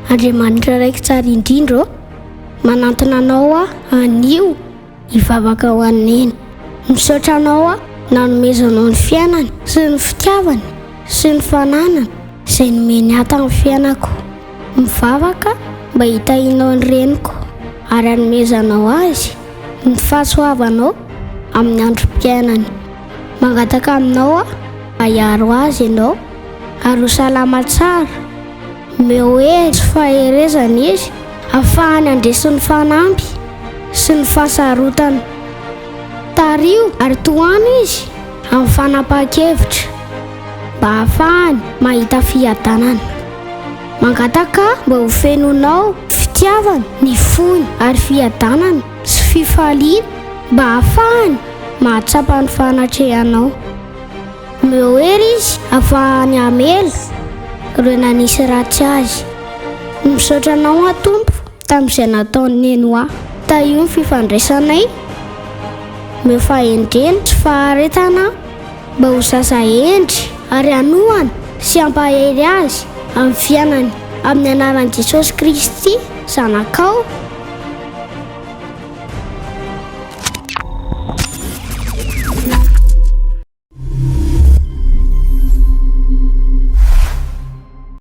Andriamanitra raiky tsara indrindra manantona anao anio hivavaka ho aneny. Misaotra anao nanomezanao ny fiainany sy ny fitiavany sy ny fananana izay nomeny ato amin'ny fiainako. Mivavaka mba hitahinao ny reniko ary hanomezanao azy ny fahasoavanao amin'ny androm-piainany. Mangataka aminao hiaro azy ianao ary ho salama tsara. Meo hery faherezana izy ahafahany handresy ny fanampy sy ny fahasarotana. Tario ary tohany izy amin'ny fanapahan-kevitra mba ahafahany mahita fiadanana. Mangataka mba ho fenonao fitiavana, ny fony ary fiadanana sy fifaliana mba ahafahany mahatsapa ny fanatrehanao. Meo hery izy ahafahany hamela ireo nanisy ratsy azy. Misaotra anao Tompo tamin'izay nataony neny io ny fifandraisanay. Meo fahendrena sy faharetana mba ho sasa endry ary anohana sy ampahery azy amin'ny fiainany, amin'ny anaran'i Jesosy Kristy zanakao.